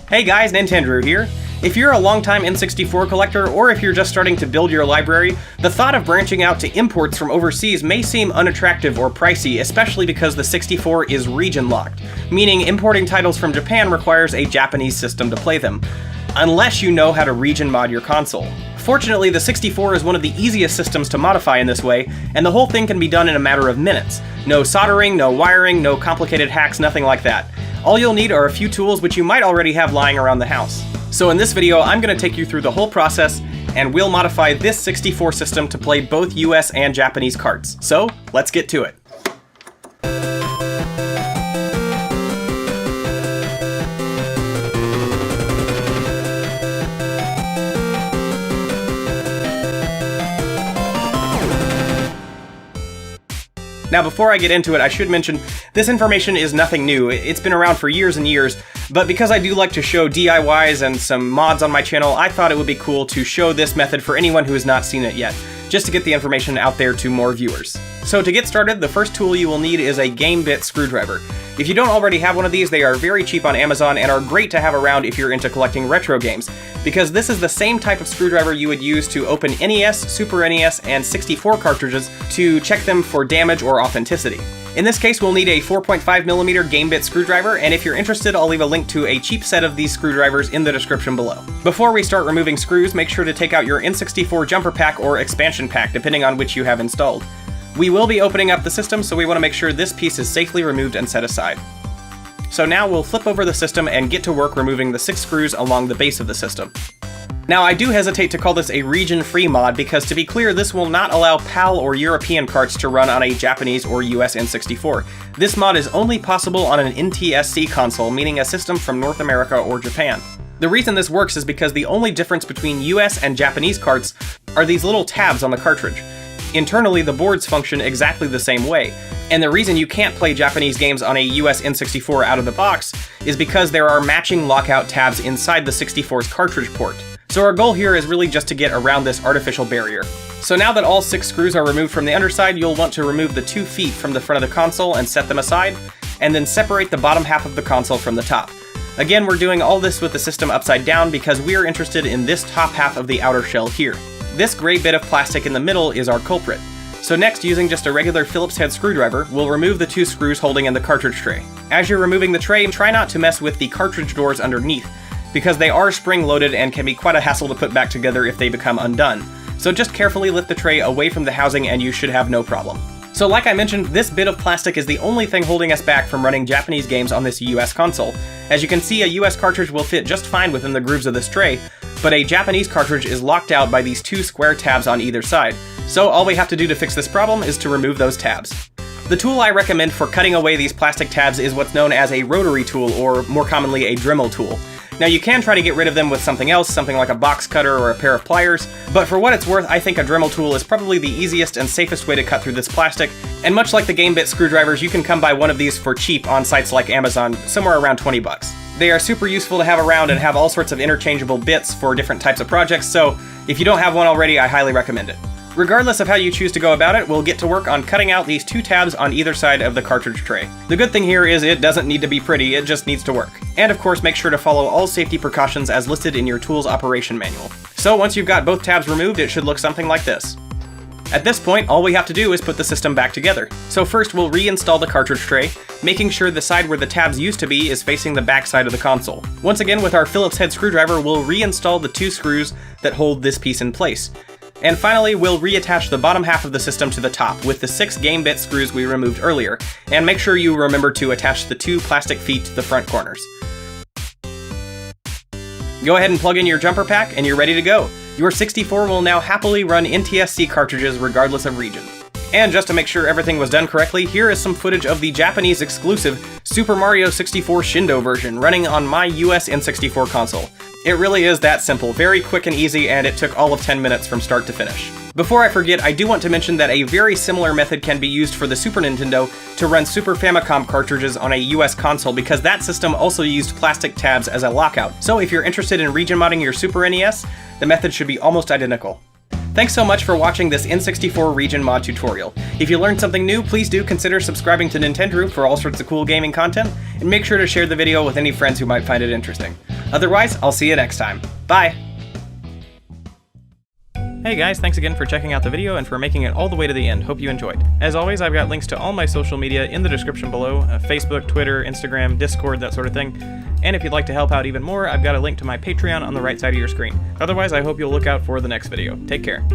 Hey guys, Nintendrew here. If you're a longtime N64 collector, or if you're just starting to build your library, the thought of branching out to imports from overseas may seem unattractive or pricey, especially because the 64 is region-locked, meaning importing titles from Japan requires a Japanese system to play them, unless you know how to region mod your console. Fortunately, the 64 is one of the easiest systems to modify in this way, and the whole thing can be done in a matter of minutes. No soldering, no wiring, no complicated hacks, nothing like that. All you'll need are a few tools which you might already have lying around the house. So in this video, I'm going to take you through the whole process, and we'll modify this 64 system to play both US and Japanese carts. So, let's get to it. Now before I get into it, I should mention, this information is nothing new. It's been around for years and years, but because I do like to show DIYs and some mods on my channel, I thought it would be cool to show this method for anyone who has not seen it yet, just to get the information out there to more viewers. So to get started, the first tool you will need is a game bit screwdriver. If you don't already have one of these, they are very cheap on Amazon and are great to have around if you're into collecting retro games, because this is the same type of screwdriver you would use to open NES, Super NES, and 64 cartridges to check them for damage or authenticity. In this case, we'll need a 4.5mm game bit screwdriver, and if you're interested, I'll leave a link to a cheap set of these screwdrivers in the description below. Before we start removing screws, make sure to take out your N64 jumper pack or expansion pack, depending on which you have installed. We will be opening up the system, so we want to make sure this piece is safely removed and set aside. So now we'll flip over the system and get to work removing the 6 screws along the base of the system. Now I do hesitate to call this a region-free mod because, to be clear, this will not allow PAL or European carts to run on a Japanese or US N64. This mod is only possible on an NTSC console, meaning a system from North America or Japan. The reason this works is because the only difference between US and Japanese carts are these little tabs on the cartridge. Internally, the boards function exactly the same way, and the reason you can't play Japanese games on a US N64 out of the box is because there are matching lockout tabs inside the 64's cartridge port. So our goal here is really just to get around this artificial barrier. So now that all 6 screws are removed from the underside, you'll want to remove the 2 feet from the front of the console and set them aside, and then separate the bottom half of the console from the top. Again, we're doing all this with the system upside down because we are interested in this top half of the outer shell here. This gray bit of plastic in the middle is our culprit. So next, using just a regular Phillips head screwdriver, we'll remove the 2 screws holding in the cartridge tray. As you're removing the tray, try not to mess with the cartridge doors underneath, because they are spring-loaded and can be quite a hassle to put back together if they become undone. So just carefully lift the tray away from the housing and you should have no problem. So like I mentioned, this bit of plastic is the only thing holding us back from running Japanese games on this US console. As you can see, a US cartridge will fit just fine within the grooves of this tray, but a Japanese cartridge is locked out by these 2 square tabs on either side. So all we have to do to fix this problem is to remove those tabs. The tool I recommend for cutting away these plastic tabs is what's known as a rotary tool, or more commonly a Dremel tool. Now you can try to get rid of them with something else, something like a box cutter or a pair of pliers, but for what it's worth, I think a Dremel tool is probably the easiest and safest way to cut through this plastic, and much like the game bit screwdrivers, you can come by one of these for cheap on sites like Amazon, somewhere around 20 bucks. They are super useful to have around and have all sorts of interchangeable bits for different types of projects, so if you don't have one already, I highly recommend it. Regardless of how you choose to go about it, we'll get to work on cutting out these 2 tabs on either side of the cartridge tray. The good thing here is it doesn't need to be pretty, it just needs to work. And of course, make sure to follow all safety precautions as listed in your tool's operation manual. So once you've got both tabs removed, it should look something like this. At this point, all we have to do is put the system back together. So first, we'll reinstall the cartridge tray, making sure the side where the tabs used to be is facing the back side of the console. Once again, with our Phillips head screwdriver, we'll reinstall the 2 screws that hold this piece in place. And finally, we'll reattach the bottom half of the system to the top with the 6 game bit screws we removed earlier, and make sure you remember to attach the 2 plastic feet to the front corners. Go ahead and plug in your jumper pack and you're ready to go. Your 64 will now happily run NTSC cartridges regardless of region. And just to make sure everything was done correctly, here is some footage of the Japanese exclusive Super Mario 64 Shindo version running on my US N64 console. It really is that simple, very quick and easy, and it took all of 10 minutes from start to finish. Before I forget, I do want to mention that a very similar method can be used for the Super Nintendo to run Super Famicom cartridges on a US console, because that system also used plastic tabs as a lockout. So if you're interested in region modding your Super NES, the method should be almost identical. Thanks so much for watching this N64 region mod tutorial. If you learned something new, please do consider subscribing to Nintendrew for all sorts of cool gaming content, and make sure to share the video with any friends who might find it interesting. Otherwise, I'll see you next time. Bye! Hey guys, thanks again for checking out the video and for making it all the way to the end. Hope you enjoyed. As always, I've got links to all my social media in the description below, Facebook, Twitter, Instagram, Discord, that sort of thing. And if you'd like to help out even more, I've got a link to my Patreon on the right side of your screen. Otherwise, I hope you'll look out for the next video. Take care.